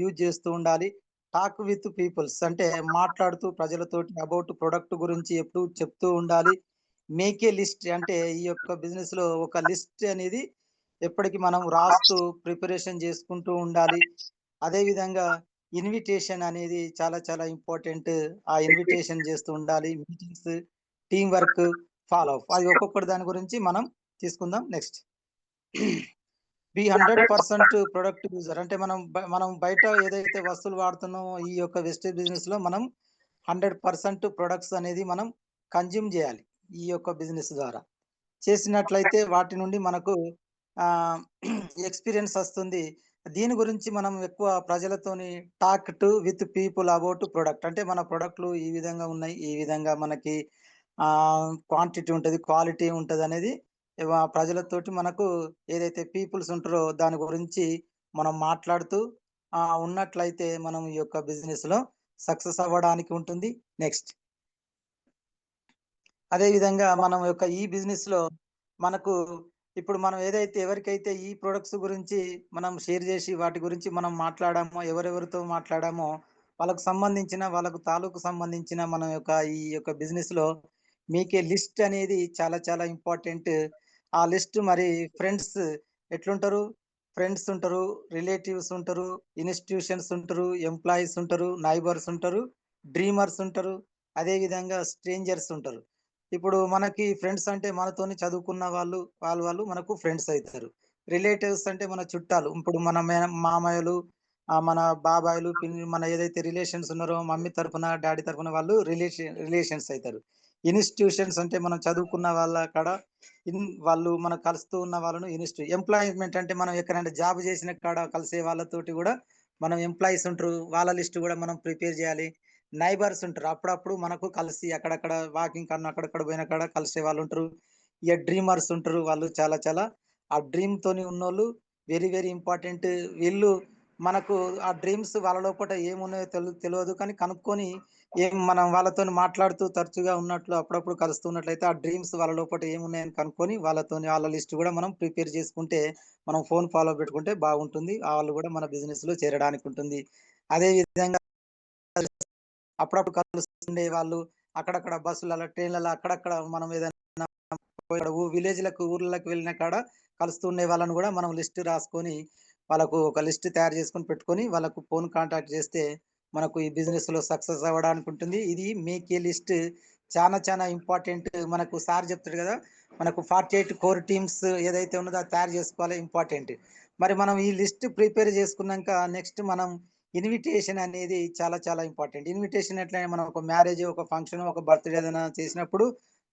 Use చేస్తూ ఉండాలి. Talk with peoples అంటే మాట్లాడుతూ ప్రజలతోటి అబౌట్ ప్రొడక్ట్ గురించి ఎప్పుడు చెప్తూ ఉండాలి. మేక్ ఏ లిస్ట్ అంటే ఈ యొక్క బిజినెస్‌లో ఒక లిస్ట్ అనేది ఎప్పటికి మనం రాస్తూ ప్రిపరేషన్ చేసుకుంటూ ఉండాలి. అదే విధంగా ఇన్విటేషన్ అనేది చాలా చాలా ఇంపార్టెంట్. ఆ ఇన్విటేషన్ చేస్తూ ఉండాలి. Meetings, team work, follow up. అది ఒక్కొక్కటి దాని గురించి మనం తీసుకుందాం నెక్స్ట్. బి 100% ప్రొడక్ట్ యూజర్ అంటే మనం బయట ఏదైతే వస్తువులు వాడుతున్నామో ఈ యొక్క వెస్టేజ్ బిజినెస్‌లో మనం 100% ప్రొడక్ట్స్ అనేది మనం కన్జ్యూమ్ చేయాలి. ఈ యొక్క బిజినెస్ ద్వారా. చేసినట్లయితే వాటి నుండి మనకు ఆహ్, ఎక్స్‌పీరియన్స్ వస్తుంది. దీని గురించి మనం ఎక్కువ ప్రజలతోని talk to with people about product. అంటే మన ప్రొడక్ట్‌లు ఈ విధంగా ఉన్నాయి. ఈ విధంగా మనకి క్వాంటిటీ ఉంటది, క్వాలిటీ ఉంటదనేది ప్రజలతోటి మనకు ఏదైతే పీపుల్స్ ఉంటారో దాని గురించి మనం మాట్లాడుతూ ఉన్నట్లయితే మనం ఈ యొక్క బిజినెస్‌లో సక్సెస్ అవ్వడానికి ఉంటుంది. నెక్స్ట్. అదే విధంగా మనం యొక్క ఈ బిజినెస్‌లో మనకు ఇప్పుడు మనం ఏదైతే ఎవరికైతే ఈ ప్రొడక్ట్స్ గురించి మనం షేర్ చేసి వాటి గురించి మనం మాట్లాడామో, ఎవరెవరితో మాట్లాడామో వాళ్ళకు తాలూకు సంబంధించిన మన యొక్క ఈ యొక్క బిజినెస్‌లో మీకే లిస్ట్ అనేది చాలా చాలా ఇంపార్టెంట్. ఆ లిస్ట్ మరి ఫ్రెండ్స్ ఎట్లుంటరు? ఫ్రెండ్స్ ఉంటారు, రిలేటివ్స్ ఉంటారు, ఇన్‌స్టిట్యూషన్స్ ఉంటారు, ఎంప్లాయీస్ ఉంటారు, నైబర్స్ ఉంటారు, డ్రీమర్స్ ఉంటారు. అదే విధంగా స్ట్రేంజర్స్ ఉంటారు. ఇప్పుడు మనకి ఫ్రెండ్స్ అంటే మనతోని చదువుకున్న వాళ్ళు మనకు ఫ్రెండ్స్ అయితారు. రిలేటివ్స్ అంటే మన చుట్టాలు. ఇప్పుడు మన మామయ్యలు, మన బాబాయిలు, పిన్ని మన ఏదైతే రిలేషన్స్ ఉన్నారో మమ్మీ తరపున, డ్యాడీ తరపున వాళ్ళు రిలేషన్స్ అయితారు. ఇన్‌స్టిట్యూషన్స్ అంటే మనం చదువుకున్న వాళ్ళ కాడ వాళ్ళు మనం కలుస్తూ ఉన్న వాళ్ళను ఎంప్లాయ్‌మెంట్ అంటే మనం ఎక్కడైనా జాబ్ చేసిన కాడ కలిసే వాళ్ళతోటి గూడా మనం ఎంప్లాయీస్ ఉంటారు. వాళ్ళ లిస్ట్ గూడా మనం ప్రిపేర్ జేయాలి. నైబర్స్ ఉంటారు. అప్పుడప్పుడు మనకు కలిసి అక్కడక్కడ వాకింగ్ కన్నా అక్కడక్కడ పోయిన కాడ కలిసే వాళ్ళుంటరు. ఇగ డ్రీమర్స్ ఉంటరు. వాళ్ళు చాలా చాలా ఆ డ్రీమ్‌తోని ఉన్నోళ్ళు వెరీ వెరీ ఇంపార్టెంట్. వీళ్ళు మనకు ఆ డ్రీమ్స్ వాళ్ళ లోపట ఏమున్నాయో తెలవదు. కానీ కనుక్కొని మనం వాళ్ళతోని మాట్లాడుతూ తరచుగా ఉన్నట్లు అప్పుడప్పుడు కలుస్తున్నట్లయితే ఆ డ్రీమ్స్ వాళ్ళ లోపట ఏమున్నాయని కనుక్కొని వాళ్ళ లిస్ట్ గూడా మనం ప్రిపేర్ చేసుకుంటే, మనం ఫోన్ ఫాలో పెట్టుకుంటే బాగుంటుంది. వాళ్ళు గూడా మన బిజినెస్‌లో చేరడానికుంటుంది. అదే విధంగా అప్పుడప్పుడు కలుస్తుండే వాళ్ళు అక్కడక్కడ బస్సులలో, ట్రైన్‌లలో అక్కడక్కడ మనం ఏదైనా విలేజ్‌లకు, ఊర్లకి వెళ్ళిన కాడ కలుస్తుండే వాళ్ళని గూడా మనం లిస్ట్ రాసుకొని, వాళ్ళకు ఒక లిస్ట్ తయారు చేసుకొని పెట్టుకొని, వాళ్ళకు ఫోన్ కాంటాక్ట్ చేస్తే, మనకు ఈ బిజినెస్‌లో సక్సెస్ అవ్వడానికుంటుంది. ఇది మేక్ ఏ లిస్ట్ చానా చానా ఇంపార్టెంట్. మనకు సార్ చెప్తాడు గదా! మనకు 48 కోర్ టీమ్స్ ఏదైతే ఉన్నదో అది తయారు చేసుకోవాలి ఇంపార్టెంట్. మరి మనం ఈ లిస్ట్ ప్రిపేర్ చేసుకున్నాంక నెక్స్ట్ మనం ఇన్విటేషన్ అనేది చాలా చాలా ఇంపార్టెంట్. ఇన్విటేషన్ ఎట్లా మనం ఒక మ్యారేజ్, ఒక ఫంక్షన్, ఒక బర్త్‌డే ఏదైనా చేసినప్పుడు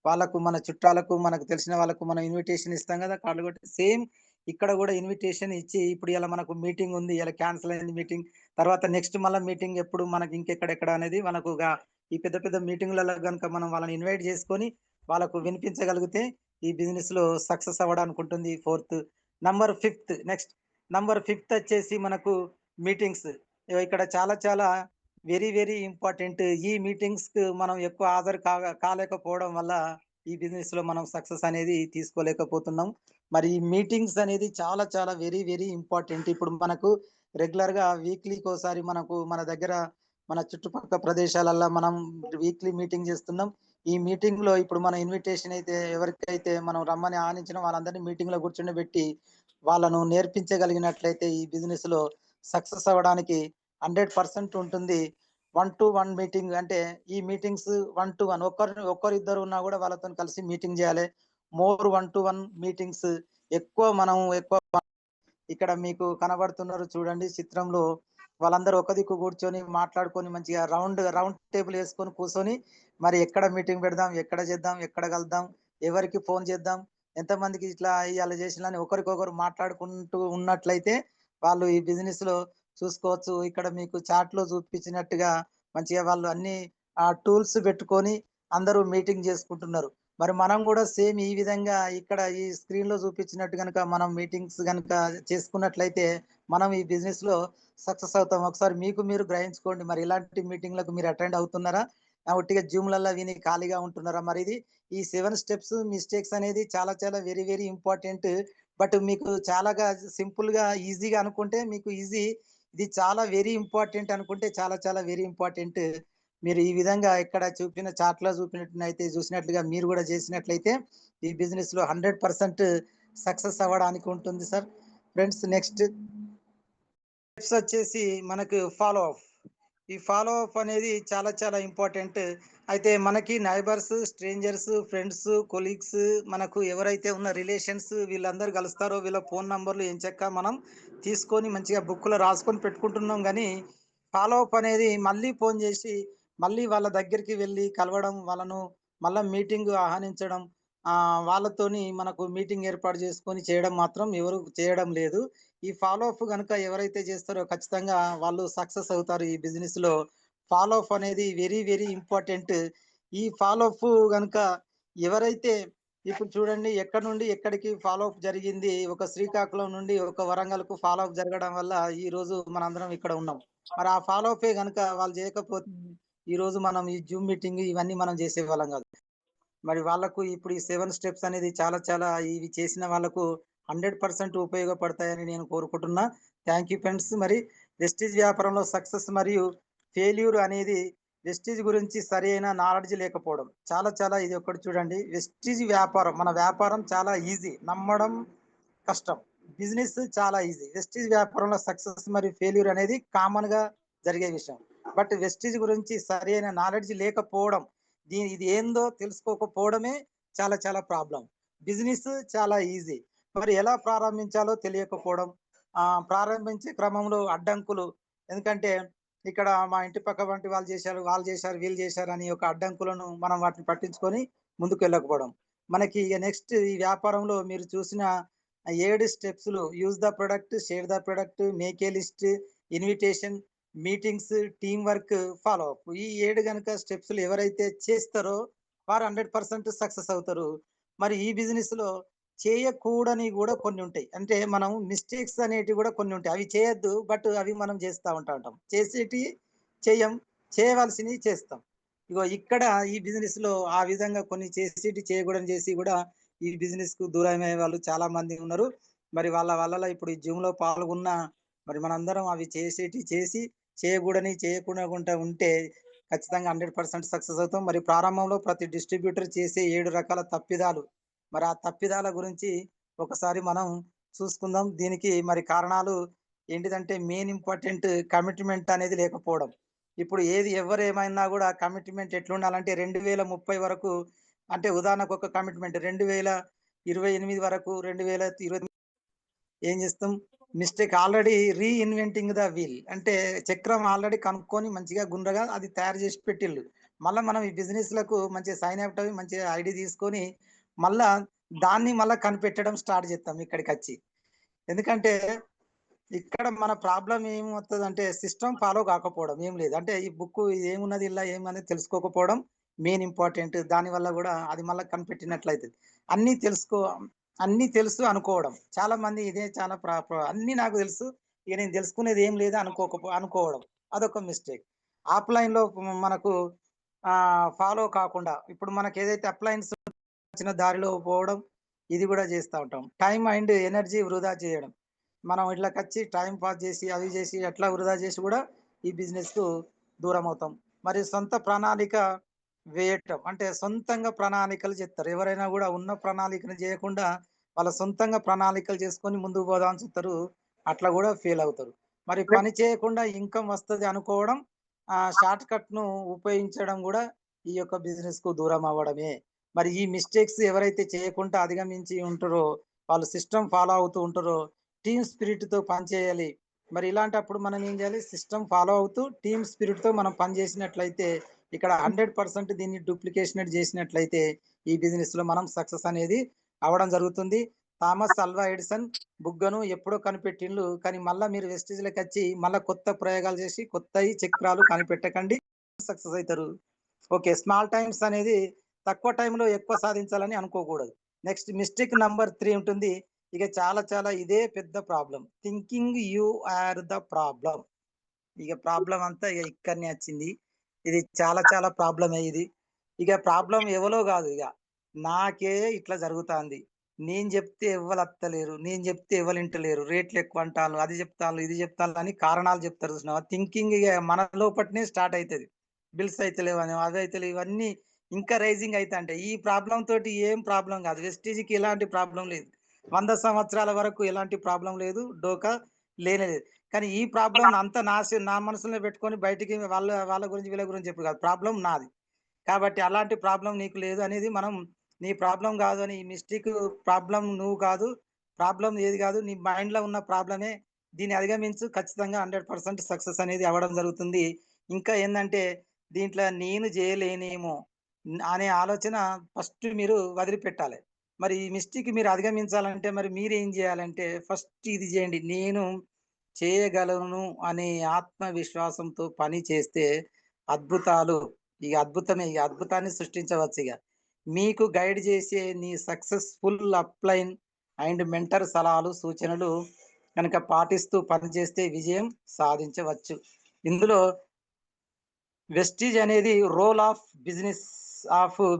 వాళ్ళకు మన చుట్టాలకు, మనకు తెలిసిన వాళ్ళకు మనం ఇన్విటేషన్ ఇస్తాం గదా! కార్డ్‌లు కొట్టి. సేమ్ ఇక్కడ గూడా ఇన్విటేషన్ ఇచ్చి ఇప్పుడు ఇయాల మనకు మీటింగ్ ఉంది. ఇయాల క్యాన్సెల్ అయింది మీటింగ్. తర్వాత నెక్స్ట్ మళ్ళా మీటింగ్ ఎప్పుడు మనకి ఇంకెక్కడెక్కడ అనేది మనకుగా ఈ పెద్ద పెద్ద మీటింగ్‌లలో గనుక మనం వాళ్ళని ఇన్వైట్ చేసుకొని వాళ్ళకు వినిపించగలిగితే ఈ బిజినెస్‌లో సక్సెస్ అవ్వడానికుంటుంది. Fourth. Number fifth next. Number fifth వచ్చేసి మనకు మీటింగ్స్. ఇక్కడ చాలా చాలా వెరీ వెరీ ఇంపార్టెంట్. ఈ మీటింగ్స్‌కి మనం ఎక్కువ హాజరు కాలేకపోవడం వల్ల ఈ బిజినెస్‌లో మనం సక్సెస్ అనేది తీసుకోలేకపోతున్నాం. మరి ఈ మీటింగ్స్ అనేది చాలా చాలా వెరీ వెరీ ఇంపార్టెంట్. ఇప్పుడు మనకు రెగ్యులర్‌గా వీక్లీకోసారి మనకు మన దగ్గర మన చుట్టుపక్క ప్రదేశాలల్ల మనం వీక్లీ మీటింగ్ చేస్తున్నాం. ఈ మీటింగ్‌లో ఇప్పుడు మన ఇన్విటేషన్ అయితే ఎవరికైతే మనం రమ్మని ఆహ్వానించినా వాళ్ళందరినీ మీటింగ్‌లో కూర్చొనిబెట్టి వాళ్ళను నేర్పించగలిగినట్లయితే ఈ బిజినెస్‌లో సక్సెస్ అవ్వడానికి 100% ఉంటుంది. 1-1 మీటింగ్ అంటే ఈ మీటింగ్స్ 1-1 ఒక్కరిద్దరు ఉన్నా గూడా వాళ్ళతోని కలిసి మీటింగ్ జేయాలె. మోర్ 1-1 మీటింగ్స్ ఎక్కువ ఇక్కడ మీకు కనబడుతున్నారు చూడండి చిత్రంలో. వాళ్ళందరూ ఒక దిక్కు కూర్చొని మాట్లాడుకొని మంచిగా రౌండ్ టేబుల్ యేసుకొని కూసొని మరి ఎక్కడ మీటింగ్ పెడదాం? ఎక్కడ చేద్దాం? ఎక్కడ కలుద్దాం? ఎవరికి ఫోన్ చేద్దాం? ఎంతమందికి ఇట్లా ఇయాల చేసినా అని ఒకరికొకరు మాట్లాడుకుంటూ ఉన్నట్లయితే వాళ్ళు ఈ బిజినెస్‌లో చూసుకోవచ్చు. ఇక్కడ మీకు చార్ట్‌లో చూపించినట్టుగా మంచిగా వాళ్ళు అన్ని టూల్స్ పెట్టుకొని అందరూ మీటింగ్ చేసుకుంటున్నారు. మరి మనం గూడా సేమ్ ఈ విధంగా ఇక్కడ ఈ స్క్రీన్‌లో చూపించినట్టు గనుక మనం మీటింగ్స్ గనుక చేసుకున్నట్లయితే, మనం ఈ బిజినెస్‌లో సక్సెస్ అవుతాం. ఒకసారి మీకు మీరు గ్రహించుకోండి. మరి ఇలాంటి మీటింగ్‌లకు మీరు అటెండ్ అవుతున్నారా? ఉట్టిగా జూమ్‌లల్ల విని ఖాళీగా ఉంటున్నారా? ఈ 7 స్టెప్స్ మిస్టేక్స్ అనేది చాలా చాలా వెరీ వెరీ ఇంపార్టెంట్. బట్ మీకు చాలాగా సింపుల్‌గా, ఈజీగా అనుకుంటే మీకు ఈజీ. ఇది చాలా వెరీ ఇంపార్టెంట్ అనుకుంటే చాలా చాలా వెరీ ఇంపార్టెంట్. మీరు ఈ విధంగా ఇక్కడ చూపిన చార్ట్‌లో చూసినట్లుగా మీరు గూడా చేసినట్లయితే ఈ బిజినెస్‌లో 100% సక్సెస్ అవ్వడానికి ఉంటుంది సార్. ఫ్రెండ్స్ నెక్స్ట్ స్టెప్స్ వచ్చేసి మనకు ఫాలో అప్. ఈ ఫాలో అప్ అనేది చాలా చాలా ఇంపార్టెంట్. అయితే మనకి నైబర్స్, స్ట్రేంజర్స్, ఫ్రెండ్స్, కొలీగ్స్ మనకు ఎవరైతే ఉన్న రిలేషన్స్ వీళ్ళందరూ కలుస్తారో వీళ్ళ ఫోన్ నంబర్‌లు ఎంచక్కా మనం తీసుకొని మంచిగా బుక్‌లో రాసుకొని పెట్టుకుంటున్నాం గానీ, ఫాలో అప్ అనేది మళ్ళీ ఫోన్ చేసి, మళ్ళీ వాళ్ళ దగ్గరికి వెళ్లి కలవడం, వాళ్ళను మళ్ళా మీటింగ్ ఆహ్వానించడం, వాళ్ళతోని మనకు మీటింగ్ ఏర్పాటు చేసుకొని చేయడం మాత్రం ఎవరు చేయడం లేదు. ఈ ఫాలో అప్ గనుక ఎవరైతే చేస్తారో ఖచ్చితంగా వాళ్ళు సక్సెస్ అవుతారు ఈ బిజినెస్‌లో. ఫాలో అప్ అనేది వెరీ, వెరీ ఇంపార్టెంట్. ఈ ఫాలో అప్ గనుక ఎవరైతే ఇప్పుడు చూడండి ఎక్కడి నుండి ఎక్కడికి ఫాలో అప్ జరిగింది. ఒక శ్రీకాకుళం నుండి ఒక వరంగల్‌కు ఫాలో అప్ జరగడం వల్ల ఈరోజు మనందరం ఇక్కడ ఉన్నాం. మరి ఆ ఫాలో అప్పే గనుక వాళ్ళు చేయకపోతే ఈరోజు మనం ఈ జూమ్ మీటింగ్ ఇవన్నీ మనం చేసేవాళ్ళం కాదు. మరి వాళ్ళకు ఇప్పుడు ఈ 7 స్టెప్స్ అనేది చాలా చాలా ఇవి చేసిన వాళ్ళకు 100% ఉపయోగపడతాయని నేను కోరుకుంటున్నా. Thank you friends. మరి వెస్టీజ్ వ్యాపారంలో సక్సెస్ మరియు ఫెయిల్యూర్ అనేది వెస్టీజ్ గురించి సరైన నాలెడ్జ్ లేకపోవడం. చాలా చాలా ఇది ఒకటి చూడండి. వెస్టీజ్ వ్యాపారం మన వ్యాపారం చాలా ఈజీ. నమ్మడం కష్టం. బిజినెస్ చాలా ఈజీ. వెస్టీజ్ వ్యాపారంలో సక్సెస్ మరియు ఫెయిల్యూర్ అనేది కామన్‌గా జరిగే విషయం. బట్ వెస్టీజ్ గురించి సరైన నాలెడ్జ్ లేకపోవడం, ఇది ఏందో తెలుసుకోకపోవడమే చాలా చాలా ప్రాబ్లమ్. బిజినెస్ చాలా ఈజీ. మరి ఎలా ప్రారంభించాలో తెలియకపోవడం, ప్రారంభించే క్రమంలో అడ్డంకులు. ఎందుకంటే ఇక్కడ మా ఇంటి పక్క వంటి వాళ్ళు చేశారు, వాళ్ళు చేశారు, వీళ్ళు చేశారు అని ఒక అడ్డంకులను మనం వాటిని పట్టించుకొని ముందుకెళ్ళకపోవడం. మనకి ఇగ నెక్స్ట్ ఈ వ్యాపారంలో మీరు చూసిన 7 స్టెప్స్‌లు use the product, share the product, make a list, invitation, meetings, team work, follow up. ఈ 7 గనుక స్టెప్స్‌లు ఎవరైతే చేస్తారో వారు 100% సక్సెస్ అవుతారు. మరి ఈ బిజినెస్‌లో చేయకూడనివి గూడా కొన్ని ఉంటాయి. అంటే మనం మిస్టేక్స్ అనేటివి గూడా కొన్ని ఉంటాయి. అవి చేయొద్దు. బట్ అవి మనం చేస్తా ఉంటాం. చేసేటియి చెయ్యం. చేయవలసినవి చేస్తాం. ఇగో ఇక్కడ ఈ బిజినెస్‌లో ఆ విధంగా కొన్ని చేసేటివి చేయకూడనివి చేసి గూడా ఈ బిజినెస్‌కు దూరమయ్యే వాళ్ళు చాలా మంది ఉన్నారు. మరి వాళ్ళ వల్ల ఇప్పుడు ఈ జిమ్‌లో పాల్గొన్న మరి మనందరం అవి చేసేటివి చేసి, చేయకూడనివి చేయకుండా ఉంటే ఖచ్చితంగా 100% సక్సెస్ అవుతాం. మరి ప్రారంభంలో ప్రతి డిస్ట్రిబ్యూటర్ చేసే 7 రకాల తప్పిదాలు. మరి ఆ తప్పిదాల గురించి ఒకసారి మనం చూసుకుందాం. దీనికి మరి కారణాలు ఏంటిదంటే మెయిన్ ఇంపార్టెంట్ కమిట్మెంట్ అనేది లేకపోవడం. ఇప్పుడు ఎవ్వరేమైనా గూడా కమిట్మెంట్ ఎట్లుండాలంటే 2030 వరకు అంటే ఉదాహరణకు ఒక కమిట్మెంట్ 2028 వరకు 2020 ఏం చేస్తాం? Mistake already reinventing the wheel అంటే చక్రం ఆల్రెడీ కనుక్కొని మంచిగా గుండ్రగా అది తయారు చేసి పెట్టిల్లు. మళ్ళా మనం ఈ బిజినెస్‌లకు మంచిగా సైన్ అప్ అయ్యి మంచిగా ఐడీ తీసుకొని మళ్ళా దాన్ని మళ్ళా కనిపెట్టడం స్టార్ట్ చేస్తాం ఇక్కడికచ్చి. ఎందుకంటే ఇక్కడ మన ప్రాబ్లమ్ ఏమొత్తదంటే సిస్టమ్ ఫాలో కాకపోవడం. ఏం లేదు. అంటే ఈ బుక్కు ఇదేమున్నది ఇలా ఏమనేది తెలుసుకోకపోవడం మెయిన్ ఇంపార్టెంట్. దానివల్ల గూడా అది మళ్ళా కనిపెట్టినట్లయితది. అన్నీ తెలుసుకో అన్నీ తెలుసు అనుకోవడం. చాలా మంది ఇదే చాలా ప్ర ప్ర అన్నీ నాకు తెలుసు. ఇక నేను తెలుసుకునేది ఏం లేదు అనుకోవడం. అదొక మిస్టేక్. ఆఫ్‌లైన్‌లో మనకు ఫాలో కాకుండా ఇప్పుడు మనకేదైతే అప్లయన్స్ వచ్చిన దారిలో పోవడం, ఇది గూడా చేస్తా ఉంటాం. టైమ్ అండ్ ఎనర్జీ వృధా చేయడం. మనం ఇట్లకచ్చి టైమ్ పాస్ చేసి, అవి చేసి అట్లా వృధా చేసి గూడా ఈ బిజినెస్‌కు దూరమవుతాం. మరి సొంత ప్రణాళిక వేయటం. అంటే సొంతంగా ప్రణాళికలు చేస్తారు. ఎవరైనా గూడా ఉన్న ప్రణాళికను జేయకుండా వాళ్ళ సొంతంగా ప్రణాళికలు చేసుకొని ముందుకు పోదాం అని చూత్తరు. అట్లా గూడా ఫెయిల్ అవుతారు. మరి పని చేయకుండా ఇన్‌కమ్ వస్తది అనుకోవడం, షార్ట్ కట్‌ను ఉపయోగించడం గూడా ఈ యొక్క బిజినెస్‌కు దూరం అవ్వడమే. మరి ఈ మిస్టేక్స్ ఎవరైతే చేయకుండా అధిగమించి ఉంటారో, వాళ్ళు సిస్టమ్ ఫాలో అవుతూ ఉంటారో, టీమ్ స్పిరిట్‌తో పనిచేయాలి. మరి ఇలాంటప్పుడు మనం ఏం చేయాలి? సిస్టమ్ ఫాలో అవుతూ టీమ్ స్పిరిట్‌తో మనం పని చేసినట్లయితే ఇక్కడ 100% దీన్ని డూప్లికేషనేట్ చేసినట్లయితే ఈ బిజినెస్‌లో మనం సక్సెస్ అనేది అవ్వడం జరుగుతుంది. థామస్ అల్వా ఎడిసన్ బుగ్గను ఎప్పుడో కనిపెట్టిండ్లు. కానీ మళ్ళా మీరు వెస్టీజ్‌లకచ్చి మళ్ళా కొత్త ప్రయోగాలు చేసి కొత్తయి చక్రాలు కనిపెట్టకండి. సక్సెస్ అయితారు. ఓకే. స్మాల్ టైమ్స్ అనేది తక్కువ టైంలో ఎక్కువ సాధించాలని అనుకోకూడదు. నెక్స్ట్ మిస్టేక్ నంబర్ 3 ఉంటుంది. ఇక చాలా చాలా ఇదే పెద్ద problem. Thinking you are the problem. ఇక ప్రాబ్లమ్ అంతా ఇగ ఇక్కడనే వచ్చింది. ఇది చాలా చాలా ప్రాబ్లమే ఇది. ఇక ప్రాబ్లమ్ ఎవలో గాదు ఇగ. నాకే ఇట్లా జరుగుతాంది. నేను చెప్తే ఎవ్వలత్తలేరు. నేను చెప్తే ఎవలింటలేరు. రేట్లు ఎక్కువ అంటాళ్ళు. అది చెప్తాళ్ళు, ఇది చెప్తాళ్ళు అని కారణాలు చెప్తారు చూసినావా? థింకింగ్ ఇగ మన లోపటనే స్టార్ట్ అయితది. బిల్స్ అయితలేవని, అవి అయితలేవు ఇవన్నీ ఇంకా రైజింగ్ అయితాంటాయి. ఈ ప్రాబ్లమ్ తోటి ఏం ప్రాబ్లమ్ కాదు. వెస్టీజ్‌కి ఎలాంటి ప్రాబ్లమ్ లేదు. 100 సంవత్సరాల వరకు ఎలాంటి ప్రాబ్లమ్ లేదు. డోకా లేనే లేదు. కానీ ఈ ప్రాబ్లమ్‌ని అంతా నా మనసులో పెట్టుకొని బయటికి వాళ్ళ వాళ్ళ గురించి, వీళ్ళ గురించి చెప్పుడు కాదు. ప్రాబ్లమ్ నాది. కాబట్టి అలాంటి ప్రాబ్లమ్ నీకు లేదు అనేది మనం నీ ప్రాబ్లమ్ గాదు అని ఈ మిస్టేక్ ప్రాబ్లమ్ నువ్వు కాదు. ప్రాబ్లమ్ ఏది గాదు. నీ మైండ్‌లో ఉన్న ప్రాబ్లమే. దీన్ని అధిగమించు ఖచ్చితంగా 100% సక్సెస్ అనేది అవ్వడం జరుగుతుంది. ఇంకా ఏందంటే దీంట్లో నేను జేయలేనేమో అనే ఆలోచన ఫస్ట్ మీరు వదిలిపెట్టాలి. మరి ఈ మిస్టేక్ మీరు అధిగమించాలంటే మరి మీరేం జేయాలంటే ఫస్ట్ ఇది జేయండి. నేను చేయగలను అనే ఆత్మవిశ్వాసంతో పని చేస్తే అద్భుతాలు ఇగ అద్భుతాన్ని సృష్టించవచ్చిగ. మీకు గైడ్ చేసే నీ సక్సెస్‌ఫుల్ అప్‌లైన్ అండ్ మెంటర్ సలహాలు, సూచనలు గనక పాటిస్తూ పనిచేస్తే విజయం సాధించవచ్చు. ఇందులో వెస్టీజ్ అనేది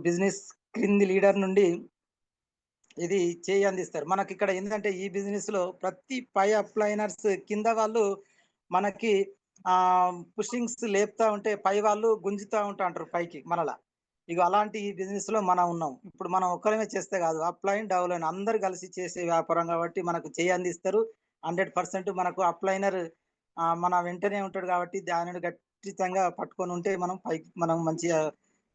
బిజినెస్ క్రింది లీడర్ నుండి ఇది చేయి అందిస్తారు. మనకిక్కడ ఏందంటే ఈ బిజినెస్‌లో ప్రతి పై అప్లైనర్స్ కింద వాళ్ళు మనకి పుషింగ్స్ లేపుతా ఉంటే పై వాళ్ళు గుంజుతా ఉంటాంటారు పైకి మనల. ఇగో అలాంటి ఈ బిజినెస్‌లో మనం ఉన్నాం. ఇప్పుడు మనం ఒక్కరమే చేస్తే కాదు. అప్‌లైన్, డౌన్‌లైన్ అందరూ కలిసి చేసే వ్యాపారం కాబట్టి మనకు చేయి అందిస్తారు. 100% మనకు అప్‌లైనర్ మన వెంటనే ఉంటాడు కాబట్టి దానిని ఖచ్చితంగా పట్టుకొని ఉంటే మనం మంచిగా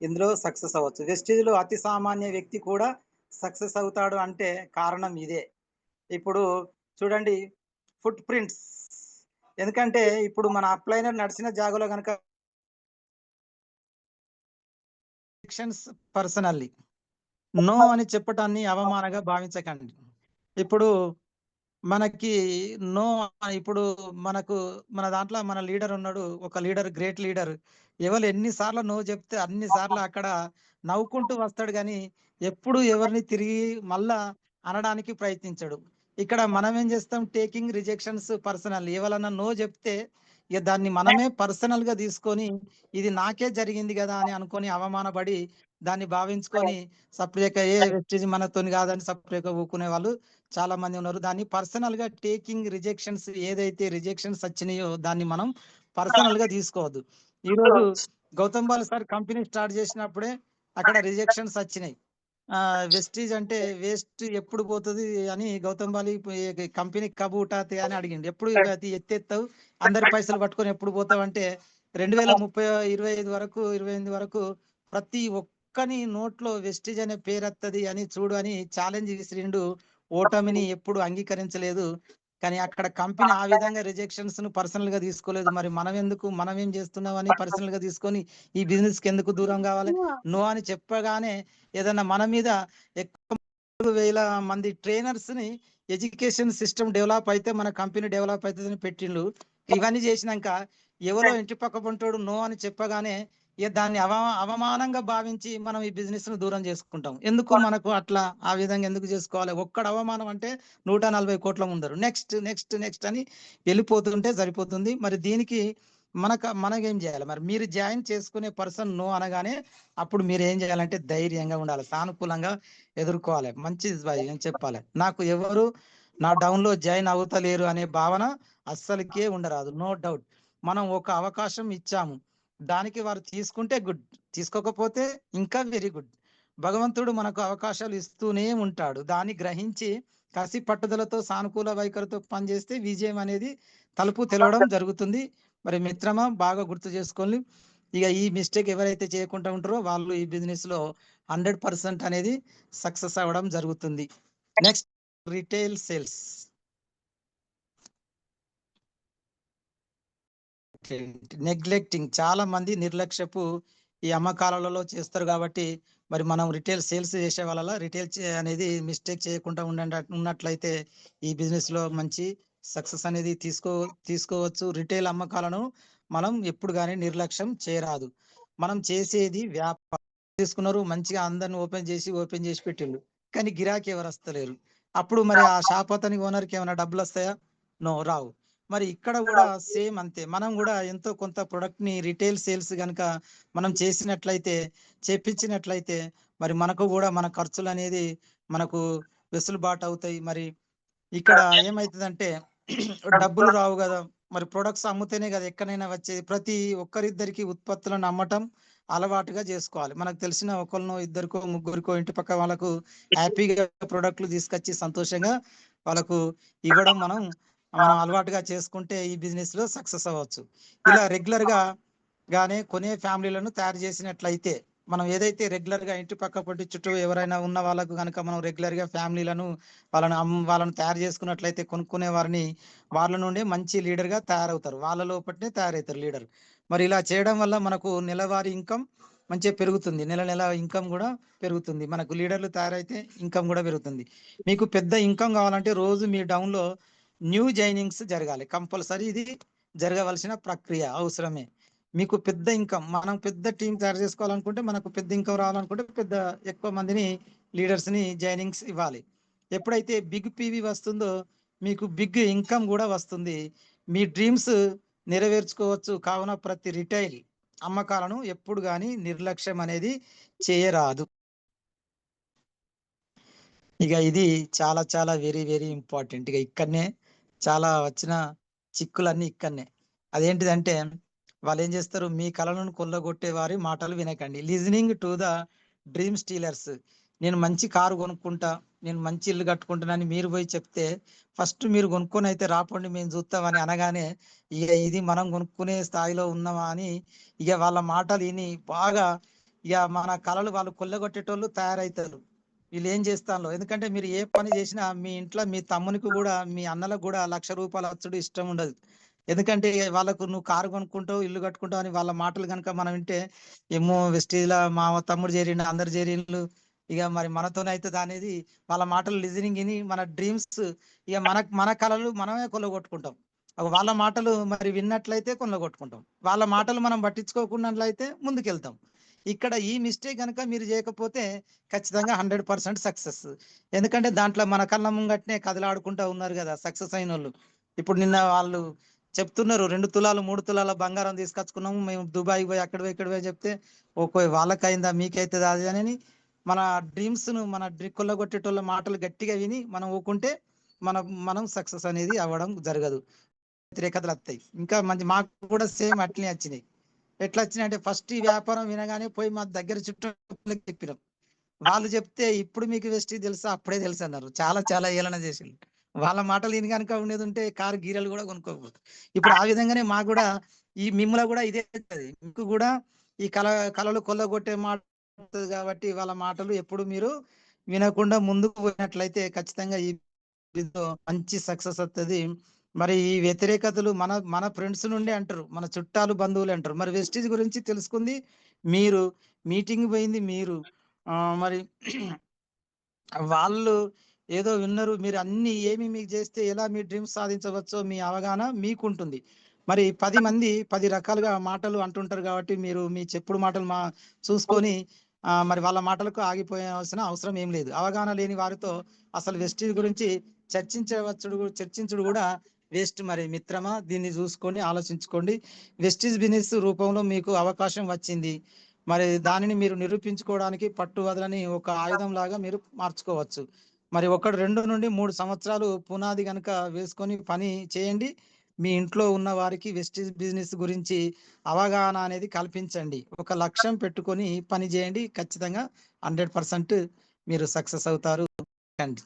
ఇందులో సక్సెస్ అవ్వచ్చు. వెస్టీజ్‌లో అతి సామాన్య వ్యక్తి కూడా సక్సెస్ అవుతాడు అంటే కారణం ఇదే. ఇప్పుడు చూడండి ఫుట్ ప్రింట్స్ ఎందుకంటే ఇప్పుడు మన అప్లైనర్ నడిచిన జాగాలో గనక సెక్షన్స్ పర్సనల్లీ నో అని చెప్పటాన్ని అవమానంగా భావించకండి. ఇప్పుడు మనకి నో ఇప్పుడు మన దాంట్లో మన లీడర్ ఉన్నాడు. ఒక లీడర్ గ్రేట్ లీడర్. ఎవరు ఎన్ని సార్లు నో చెప్తే అన్ని సార్లు అక్కడ నవ్వుకుంటూ వస్తాడు గానీ, ఎప్పుడు ఎవరిని తిరిగి మళ్ళా అనడానికి ప్రయత్నించడు. ఇక్కడ మనం ఏం చేస్తాం టేకింగ్ రిజెక్షన్స్ పర్సనల్లీ ఎవలన్నా నో చెప్తే ఇగ దాన్ని మనమే పర్సనల్‌గా తీసుకొని ఇది నాకే జరిగింది గదా! అని అనుకోని అవమానపడి దాన్ని భావించుకొని సప్పుడేక వెస్టీజ్ మనతోని కాదని సప్పుడేక ఊకునే వాళ్ళు చాలా మంది ఉన్నారు. దాన్ని పర్సనల్‌గా టేకింగ్ రిజెక్షన్స్ ఏదైతే రిజెక్షన్స్ వచ్చినాయో దాన్ని మనం పర్సనల్‌గా తీసుకోవద్దు. ఈరోజు Gautam Bal sir company start చేసినప్పుడే అక్కడ రిజెక్షన్స్ వచ్చినాయి. వెస్టీజ్ అంటే వేస్ట్ ఎప్పుడు పోతది అని గౌతమ్ బాలి కంపెనీ కబ్ ఉఠాతే అని అడిగిండు. ఎప్పుడు అది ఎత్తేత్తవు అందరి పైసలు పట్టుకొని ఎప్పుడు పోతావంటే 2030 25 వరకు 28 వరకు ప్రతి ఒక్కని నోట్లో వెస్టీజ్ అనే పేరత్తది అని చూడు అని ఛాలెంజ్ విసిరిండు. ఓటమిని ఎప్పుడు అంగీకరించలేదు. కానీ అక్కడ కంపెనీ ఆ విధంగా రిజెక్షన్స్‌ను పర్సనల్‌గా తీసుకోలేదు. మరి మనం ఏం చేస్తున్నామని పర్సనల్‌గా తీసుకొని ఈ బిజినెస్‌కి ఎందుకు దూరం కావాలి? నో అని చెప్పగానే ఏదన్నా మన మీద ఎక్కువ వేల మంది ట్రైనర్స్‌ని ఎడ్యుకేషన్ సిస్టమ్ డెవలప్ అయితే మన కంపెనీ డెవలప్ అయితదని పెట్టిండ్రు. ఇవన్నీ చేసినంక ఎవరో ఇంటి పక్క పొంటోడు నో అని చెప్పగానే ఇగ దాన్ని అవమానంగా భావించి మనం ఈ బిజినెస్‌ను దూరం చేసుకుంటాం. ఎందుకు మనకు అట్లా ఆ విధంగా ఎందుకు చేసుకోవాలి? ఒక్కడు అవమానం అంటే 140,00,00,000 ముందరు. నెక్స్ట్, నెక్స్ట్, నెక్స్ట్ అని వెళ్ళిపోతుంటే సరిపోతుంది. మరి దీనికి మనకేం చేయాలి? మరి మీరు జాయిన్ చేసుకునే పర్సన్ నో అనగానే అప్పుడు మీరేం చేయాలంటే ధైర్యంగా ఉండాలి. సానుకూలంగా ఎదుర్కోవాలి. మంచిది భాయ్ అని చెప్పాలి. నాకు ఎవరు నా డౌన్‌లో జాయిన్ అవుతలేరు అనే భావన అస్సలకే ఉండరాదు. No doubt. మనం ఒక అవకాశం ఇచ్చాము. దానికి వారు తీసుకుంటే గుడ్. తీసుకోకపోతే ఇంకా వెరీ గుడ్. భగవంతుడు మనకు అవకాశాలు ఇస్తూనే ఉంటాడు. దాన్ని గ్రహించి కసి పట్టుదలతో సానుకూల వైఖరితో పనిచేస్తే విజయం అనేది తలుపు తెరవడం జరుగుతుంది. మరి మిత్రమా బాగా గుర్తు చేసుకోండి. ఇక ఈ మిస్టేక్ ఎవరైతే చేయకుండా ఉంటారో వాళ్ళు ఈ బిజినెస్‌లో 100% అనేది సక్సెస్ అవ్వడం జరుగుతుంది. Next retail sales. నెగ్లెక్టింగ్ చాలా మంది నిర్లక్ష్యపు ఈ అమ్మకాలలో చేస్తారు కాబట్టి మరి మనం రిటైల్ సేల్స్ చేసే వాళ్ళ అనేది మిస్టేక్ చేయకుండా ఉన్నట్లయితే ఈ బిజినెస్ లో మంచి సక్సెస్ అనేది తీసుకోవచ్చు. రిటైల్ అమ్మకాలను మనం ఎప్పుడు కానీ నిర్లక్ష్యం చేయరాదు. మనం చేసేది వ్యాపారం. తీసుకున్నారు మంచిగా అందరిని ఓపెన్ చేసి పెట్టిండు కానీ గిరాకీ ఎవరు వస్తలేరు. అప్పుడు మరి ఆ షాప్ అతని ఓనర్కి ఏమైనా డబ్బులు వస్తాయా? నో, రావు. మరి ఇక్కడ కూడా సేమ్ అంతే. మనం కూడా ఎంతో కొంత ప్రొడక్ట్ ని రిటైల్ సేల్స్ గనుక మనం చేసినట్లయితే, చేపించినట్లయితే మరి మనకు కూడా మన ఖర్చులు అనేది మనకు వెసులుబాటు అవుతాయి. మరి ఇక్కడ ఏమైతదంటే డబ్బులు రావు గదా! మరి ప్రొడక్ట్స్ అమ్ముతేనే గదా ఎక్కడైనా వచ్చేది. ప్రతి ఒక్కరిద్దరికి ఉత్పత్తులను అమ్మటం అలవాటుగా జేసుకోవాలి. మనకు తెలిసిన ఒకళ్ళనో, ఇద్దరికో, ముగ్గురికో ఇంటి పక్క వాళ్ళకు హ్యాపీగా ప్రొడక్ట్‌లు తీసుకొచ్చి సంతోషంగా వాళ్ళకు ఇవ్వడం మనం అలవాటుగా చేసుకుంటే ఈ బిజినెస్‌లో సక్సెస్ అవ్వచ్చు. ఇలా రెగ్యులర్‌గా గానే కొనే ఫ్యామిలీలను తయారు చేసినట్లయితే మనం ఏదైతే రెగ్యులర్‌గా ఇంటి పక్క పొంటి చుట్టూ ఎవరైనా ఉన్న వాళ్ళకు గనక మనం రెగ్యులర్‌గా ఫ్యామిలీలను వాళ్ళని తయారు చేసుకున్నట్లయితే కొనుక్కునే వారిని వాళ్ళ నుండే మంచి లీడర్‌గా తయారవుతారు. వాళ్ళ లోపటనే తయారవుతారు లీడర్. మరి ఇలా చేయడం వల్ల మనకు నెలవారీ ఇన్‌కమ్ మంచిగా పెరుగుతుంది. నెల నెల ఇన్‌కమ్ గూడా పెరుగుతుంది. మనకు లీడర్‌లు తయారైతే ఇన్‌కమ్ గూడా పెరుగుతుంది. మీకు పెద్ద ఇన్‌కమ్ కావాలంటే రోజు మీ డౌన్‌లో న్యూ జాయినింగ్స్ జరగాలి. కంపల్సరీ ఇది జరగవలసిన ప్రక్రియ అవసరమే. మీకు పెద్ద ఇన్‌కమ్ మనం పెద్ద టీమ్ తయారు చేసుకోవాలనుకుంటే మనకు పెద్ద ఇన్‌కమ్ రావాలనుకుంటే ఎక్కువ మందిని లీడర్స్‌ని జాయినింగ్స్ ఇవ్వాలి. ఎప్పుడైతే బిగ్ పీవీ వస్తుందో మీకు బిగ్ ఇన్‌కమ్ గూడా వస్తుంది. మీ డ్రీమ్స్ నెరవేర్చుకోవచ్చు. కావున ప్రతి రిటైల్ అమ్మకాలను ఎప్పుడు గాని నిర్లక్ష్యం అనేది చేయరాదు. ఇక ఇది చాలా చాలా వెరీ వెరీ ఇంపార్టెంట్. ఇక ఇక్కడనే చాలా వచ్చిన చిక్కులన్నీ ఇక్కడనే. అదేంటిదంటే వాళ్ళేం చేస్తారు, మీ కలలను కొల్లగొట్టే వారి మాటలు వినకండి. Listening to the dream stealers. నేను మంచి కారు కొనుక్కుంటా, నేను మంచి ఇల్లు కట్టుకుంటున్నానని మీరు పోయి చెప్తే ఫస్ట్ మీరు కొనుక్కొని అయితే రాపోండి మేము చూస్తామని అనగానే ఇక ఇది మనం కొనుక్కునే స్థాయిలో ఉన్నామా అని ఇక వాళ్ళ మాటలు విని బాగా ఇక మన కలలు వాళ్ళు కొల్లగొట్టేటోళ్ళు తయారవుతారు. వీళ్ళు ఏం చేస్తాంలో ఎందుకంటే మీరు ఏ పని చేసినా మీ ఇంట్లో మీ తమ్మునికి కూడా మీ అన్నలకు కూడా ₹1,00,000 అచ్చుడు ఇష్టం ఉండదు. ఎందుకంటే వాళ్ళకు నువ్వు కారు కొనుక్కుంటావు, ఇల్లు కట్టుకుంటావు అని వాళ్ళ మాటలు గనుక మనం వింటే, ఏమో వెస్టీజ్‌ల మా తమ్ముడు చేరిండు, అందరు చేరిన్లు, ఇక మరి మనతోనే అయితదా అనేది వాళ్ళ మాటలు లిజనింగ్ ఇని మన డ్రీమ్స్ ఇక మన కలలు మనమే కొల్లగొట్టుకుంటాం. వాళ్ళ మాటలు మరి విన్నట్లయితే కొల్లగొట్టుకుంటాం. వాళ్ళ మాటలు మనం పట్టించుకోకున్నట్లయితే ముందుకెళ్తాం. ఇక్కడ ఈ మిస్టేక్ గనుక మీరు చేయకపోతే ఖచ్చితంగా 100% సక్సెస్. ఎందుకంటే దాంట్లో మన కళ్ళ ముంగట్నే కదలాడుకుంటా ఉన్నారు గదా సక్సెస్ అయినోళ్ళు. ఇప్పుడు నిన్న వాళ్ళు చెప్తున్నారు 2 తులాలు, 3 తులాల బంగారం తీసుకొచ్చుకున్నాము. మేము దుబాయ్‌కి పోయి అక్కడ పోయి, ఇక్కడ పోయి చెప్తే ఓకే వాళ్ళకయిందా మీకైతదా అది అని మన డ్రీమ్స్‌ను కొల్లగొట్టేటోళ్ళ మాటలు గట్టిగా విని మనం ఊకుంటే మనం సక్సెస్ అనేది అవ్వడం జరగదు. వ్యతిరేకతలొత్తాయి. ఇంకా మాకు కూడా సేమ్ అట్లనే వచ్చినాయి. ఎట్లా వచ్చినాయంటే ఫస్ట్ ఈ వ్యాపారం వినగానే పోయి మా దగ్గర చుట్టాలకి చెప్పినాం. వాళ్ళు చెప్తే ఇప్పుడు మీకు వెస్టీ తెలుసా? అప్పుడే తెలుసన్నారు. చాలా చాలా హేళన చేసిండ్రు. వాళ్ళ మాటలు ఇని గనుక ఉండేదుంటే కారు గీరెలు గూడా కొనుక్కోకపోదు. ఇప్పుడు ఆ విధంగానే మాకు గూడా ఈ మిమ్ముల గూడా ఇదే అయితది. మీకు గూడా ఈ కలలు కొల్లగొట్టే మాట ఉంటది గాబట్టి వాళ్ళ మాటలు ఎప్పుడు మీరు వినకుండా ముందుకు పోయినట్లయితే ఖచ్చితంగా ఈ బిజినెస్‌లో మంచి సక్సెస్ వత్తది. మరి ఈ వ్యతిరేకతలు మన ఫ్రెండ్స్ నుండే అంటారు. మన చుట్టాలు, బంధువులే అంటారు. మరి వెస్టీజ్ గురించి తెలుసుకుంది మీరు. మీటింగ్‌కి పోయింది మీరు. మరి వాళ్ళు ఏదో విన్నరు. మీరు అన్నీ మీకు చేస్తే ఎలా మీ డ్రీమ్స్ సాధించవచ్చో మీ అవగాహన మీకుంటుంది. మరి 10 మంది 10 రకాలుగా మాటలు అంటుంటారు కాబట్టి మీరు మీ చెప్పుడు మాటలు చూసుకొని మరి వాళ్ళ మాటలకు ఆగిపోయాల్సిన అవసరం ఏం లేదు. అవగాహన లేని వారితో అసలు వెస్టీజ్ గురించి చర్చించుడు కూడా వేస్ట్ మరి మిత్రమా. దీన్ని చూసుకొని ఆలోచించుకోండి. వెస్టీజ్ బిజినెస్ రూపంలో మీకు అవకాశం వచ్చింది. మరి దానిని మీరు నిరూపించుకోవడానికి పట్టు వదలని ఒక ఆయుధంలాగా మీరు మార్చుకోవచ్చు. మరి 2-3 సంవత్సరాలు పునాది గనుక వేసుకొని పని చేయండి. మీ ఇంట్లో ఉన్న వారికి వెస్టీజ్ బిజినెస్ గురించి అవగాహన అనేది కల్పించండి. ఒక లక్ష్యం పెట్టుకొని పని చేయండి. ఖచ్చితంగా 100% మీరు సక్సెస్ అవుతారు. అండి.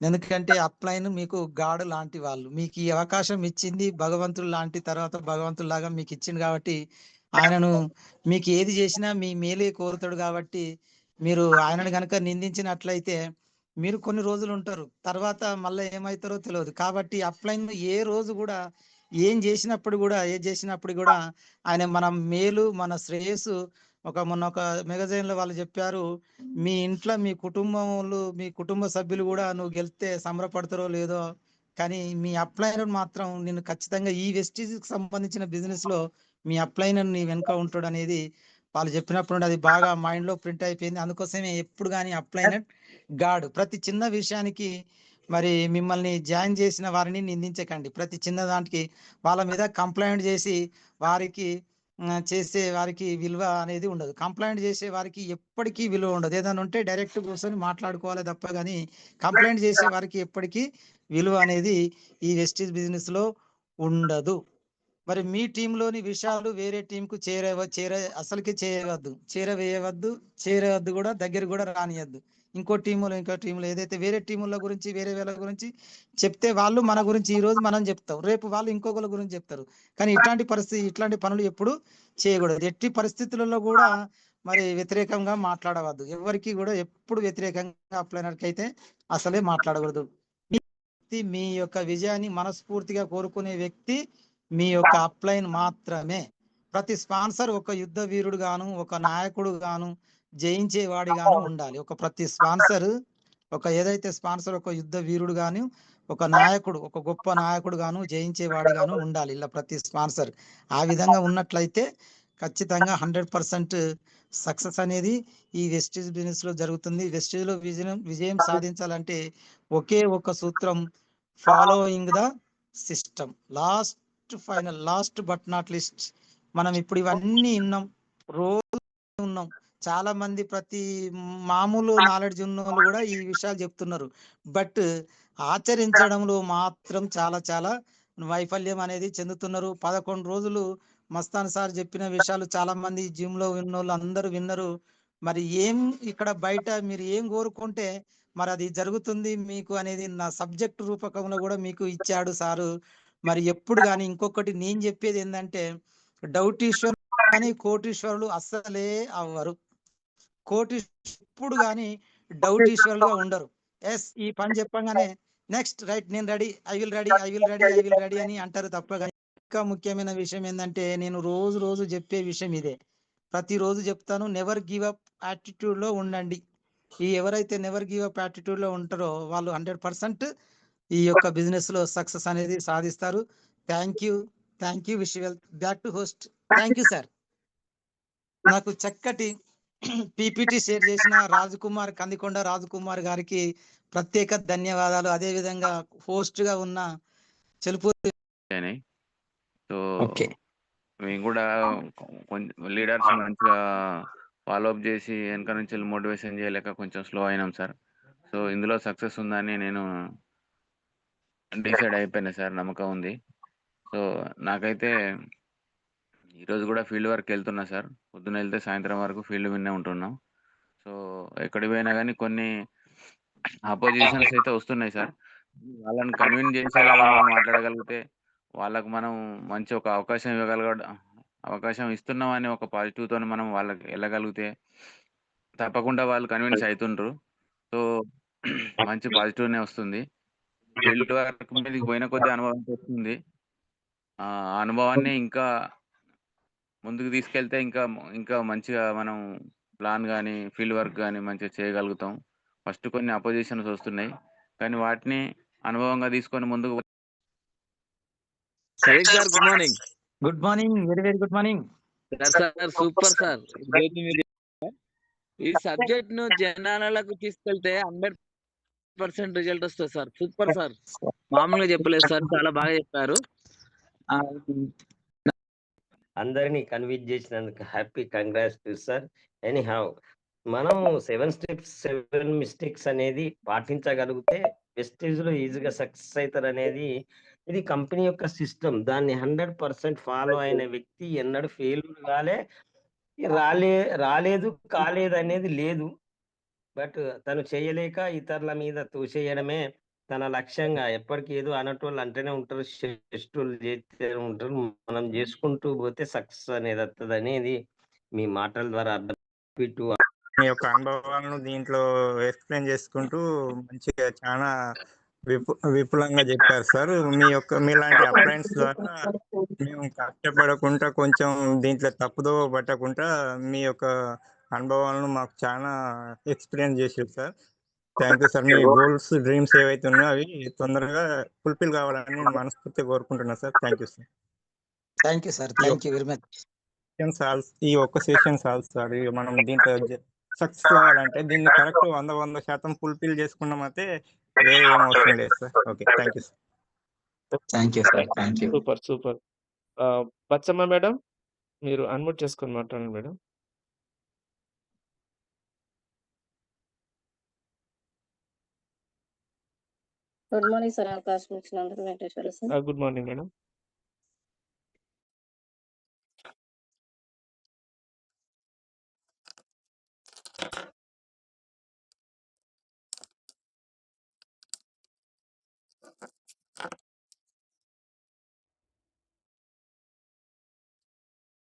ఎందుకంటే అప్‌లైన్ మీకు గాడ్ లాంటి వాళ్ళు. మీకు ఈ అవకాశం ఇచ్చింది భగవంతుడు లాంటి తర్వాత భగవంతుడిలాగా మీకు ఇచ్చిండు కాబట్టి ఆయనను మీకు ఏది చేసినా మీ మేలే కోరుతాడు కాబట్టి మీరు ఆయనను గనక నిందించినట్లయితే మీరు కొన్ని రోజులు ఉంటారు. తర్వాత మళ్ళా ఏమైతారో తెలవదు. కాబట్టి అప్‌లైన్ ఏ రోజు గూడా ఏది చేసినప్పుడు గూడా ఆయన మన మేలు, మన శ్రేయస్సు మొన్న ఒక మెగజైన్‌లో వాళ్ళు చెప్పారు. మీ ఇంట్లో మీ కుటుంబ సభ్యులు గూడా నువ్వు గెలిస్తే సంబరపడతారో లేదో కానీ మీ అప్‌లైనర్ మాత్రం నిన్ను ఖచ్చితంగా ఈ వెస్టీజ్‌కి సంబంధించిన బిజినెస్‌లో మీ అప్‌లైనర్ నీ వెనక ఉంటాడనేది వాళ్ళు చెప్పినప్పుడు నుండి అది బాగా మైండ్‌లో ప్రింట్ అయిపోయింది. అందుకోసమే ఎప్పుడు గాని అప్‌లైనర్ గాడ్. ప్రతి చిన్న విషయానికి మరి మిమ్మల్ని జాయిన్ చేసిన వారిని నిందించకండి. ప్రతి చిన్న దానికి వాళ్ళ మీద కంప్లెయింట్ చేసి వారికి చేసే వారికి విలువ అనేది ఉండదు. కంప్లెయింట్ చేసే వారికి ఎప్పటికీ విలువ ఉండదు. ఏదైనా ఉంటే డైరెక్ట్ కూర్చొని మాట్లాడుకోవాలి తప్ప గాని, కంప్లెయింట్ చేసే వారికి ఎప్పటికీ విలువ అనేది ఈ వెస్టీజ్ బిజినెస్‌లో ఉండదు. మరి మీ టీమ్‌లోని విషయాలు వేరే టీమ్‌కు అసలుకి చేయవద్దు. చేరవద్దు గూడా, దగ్గరికి గూడా రానియద్దు. ఇంకో టీములో ఏదైతే వేరే టీముల గురించి, వేరే వాళ్ళ గురించి చెప్తే వాళ్ళు మన గురించి ఈరోజు మనం చెప్తాం. రేపు వాళ్ళు ఇంకొకళ్ళ గురించి చెప్తారు. కానీ ఇట్లాంటి పనులు ఎప్పుడు చేయకూడదు. ఎట్టి పరిస్థితులలో గూడా మరి వ్యతిరేకంగా మాట్లాడవద్దు. ఎవరికీ గూడా ఎప్పుడు వ్యతిరేకంగా అప్లైనర్‌కైతే అసలే మాట్లాడకూడదు. మీ యొక్క విజయాన్ని మనస్ఫూర్తిగా కోరుకునే వ్యక్తి మీ యొక్క అప్లైన్ మాత్రమే. ప్రతి స్పాన్సర్ ఒక యుద్ధ వీరుడు గాను, ఒక నాయకుడు గాను, జయించేవాడి గాను ఉండాలి. ప్రతి స్పాన్సర్ ఏదైతే స్పాన్సర్ ఒక యుద్ధ వీరుడు గాను, ఒక నాయకుడు, ఒక గొప్ప నాయకుడు గాను, జయించేవాడి గాను ఉండాలి. ఇలా ప్రతి స్పాన్సర్ ఆ విధంగా ఉన్నట్లయితే ఖచ్చితంగా 100% సక్సెస్ అనేది ఈ వెస్టీజ్ బిజినెస్ లో జరుగుతుంది. వెస్టీజ్ లో విజయం సాధించాలంటే ఒకే ఒక సూత్రం, following the system. Last but not list. మనం ఇప్పుడు ఇవన్నీ విన్నాం, రోజు ఉన్నాం. చాలా మంది ప్రతి మామూలు నాలెడ్జ్ ఉన్న వాళ్ళు కూడా ఈ విషయాలు చెప్తున్నారు. బట్ ఆచరించడంలో మాత్రం చాలా చాలా వైఫల్యం అనేది చెందుతున్నారు. 11 రోజులు మస్తాన్ సార్ చెప్పిన విషయాలు చాలా మంది జిమ్ లో విన్నోళ్ళు అందరూ విన్నారు. మరి ఇక్కడ బయట మీరు ఏం కోరుకుంటే మరి అది జరుగుతుంది మీకు అనేది నా సబ్జెక్ట్ రూపకంలో కూడా మీకు ఇచ్చాడు సారు. మరి ఎప్పుడు కానీ ఇంకొకటి నేను చెప్పేది ఏంటంటే, డౌటీశ్వరులు కానీ కోటీశ్వరులు అస్సలే అవ్వరు. ఎప్పుడు కానీ డౌటీశ్వరులుగా ఉండరు. ఈ పని చెప్పంగానే నెక్స్ట్ రైట్, నేను రెడీ, ఐ విల్ రెడీ అని అంటారు తప్ప. ఇంకా ముఖ్యమైన విషయం ఏంటంటే, నేను రోజు చెప్పే విషయం ఇదే. ప్రతిరోజు చెప్తాను, నెవర్ గివ్ అప్ యాటిట్యూడ్ లో ఉండండి. ఎవరైతే నెవర్ గివ్ అప్ యాటిట్యూడ్ లో ఉంటారో వాళ్ళు 100% ఈ యొక్క బిజినెస్ లో సక్సెస్ అనేది సాధిస్తారు. Thank you. Wish well back to host. Thank you sir. నాకు చక్కటి పీపీటీ షేర్ చేసిన కందికొండ రాజకుమార్ గారికి ప్రత్యేక ధన్యవాదాలు. అదే విధంగా హోస్ట్ గా ఉన్న చెలుపూరి. సో మేము కూడా కొంచెం లీడర్స్ మంచిగా ఫాలో అప్ చేసి వెనక నుంచి మోటివేషన్ చేయలేక కొంచెం స్లో అయినాం సార్. సో ఇందులో సక్సెస్ ఉందని నేను డిసైడ్ అయిపోయినా సార్, నమ్మకం ఉంది. సో నాకైతే ఈరోజు కూడా ఫీల్డ్ వర్క్ వెళ్తున్నా సార్. పొద్దున వెళ్తే సాయంత్రం వరకు ఫీల్డ్ విన్నే ఉంటున్నాం. సో ఎక్కడికి పోయినా కానీ కొన్ని అపోజిషన్స్ అయితే వస్తున్నాయి సార్. వాళ్ళని కన్విన్స్ చేసేలాగా మనం మాట్లాడగలిగితే, వాళ్ళకు మనం మంచి ఒక అవకాశం ఇస్తున్నామని ఒక పాజిటివ్ తోని మనం వాళ్ళకి వెళ్ళగలిగితే తప్పకుండా వాళ్ళు కన్విన్స్ అవుతుండ్రు. సో మంచి పాజిటివ్నే వస్తుంది. ఫీల్డ్ వర్క్ మీదకి పోయిన కొద్దీ అనుభవం వస్తుంది. ఆ అనుభవాన్ని ఇంకా ముందుకు తీసుకెళ్తే ఇంకా మంచిగా మనం ప్లాన్ కానీ ఫీల్డ్ వర్క్ కానీ మంచిగా చేయగలుగుతాం. ఫస్ట్ కొన్ని అపోజిషన్స్ వస్తున్నాయి, కానీ వాటిని అనుభవంగా తీసుకొని ముందుకు. Saleek sir, good morning. Good morning, very very good morning sir. Super sir. ఈ సబ్జెక్ట్ ను జనాలకు తీసుకెళ్తే 100% రిజల్ట్ వస్తుంది సార్. సూపర్ సార్, మామూలుగా చెప్పలేదు సార్, చాలా బాగా చెప్పారు. అందరినీ కన్విన్స్ చేసినందుకు happy, congrats sir. Any how మనం 7 స్టెప్స్ 7 మిస్టేక్స్ అనేది పాటించగలిగితే వెస్టేజ్ లో ఈజీగా సక్సెస్ అవుతారు అనేది ఇది కంపెనీ యొక్క సిస్టమ్. దాన్ని 100% ఫాలో అయిన వ్యక్తి ఎన్నడూ ఫెయిల్ రాలేదు కాలేదు అనేది లేదు. బట్ తను చేయలేక ఇతరుల మీద తోసేయడమే తన లక్ష్యంగా. ఎప్పటికీ ఏదో అన్నటోళ్ళు అంటేనే ఉంటారు, చేసేటోళ్ళు చేస్తూనే ఉంటారు. మనం చేసుకుంటూ పోతే సక్సెస్ అనేది వస్తుంది అనేది మీ మాటల ద్వారా అర్థం. మీ యొక్క అనుభవాలను దీంట్లో ఎక్స్ప్లెయిన్ చేసుకుంటూ మంచిగా చాలా విపులంగా చెప్పారు సార్. మీలాంటి అప్లయన్స్ ద్వారా మేము కష్టపడకుండా కొంచెం దీంట్లో తప్పుదో పట్టకుండా మీ యొక్క అనుభవాలను మాకు చాలా ఎక్స్పీరియన్స్ చేశారు sir. Thank you sir. Me goals, dreams ఏవైతే ఉన్నాయో అవి తొందరగా ఫుల్ఫిల్ కావాలని నేను మనస్ఫూర్తిగా కోరుకుంటున్నాను sir. Thank you sir. Thank you sir. Thank you very much. ఈ ఒక్క సెషన్ సాల్వ్ సార్. మనం దీంట్లో సక్సెస్ కావాలంటే దీన్ని కరెక్ట్ 100% ఫుల్ఫిల్ చేసుకున్నామైతే వేరే ఏం అవసరం లేదు sir. Okay, thank you sir. Thank you sir. Thank you. Super. Bachamma madam. మీరు అన్మ్యూట్ చేసుకొని మాట్లాడండి మేడం. Good morning sir. అవకాశం ఇచ్చినందుకు Venkateswara sir. Good morning madam.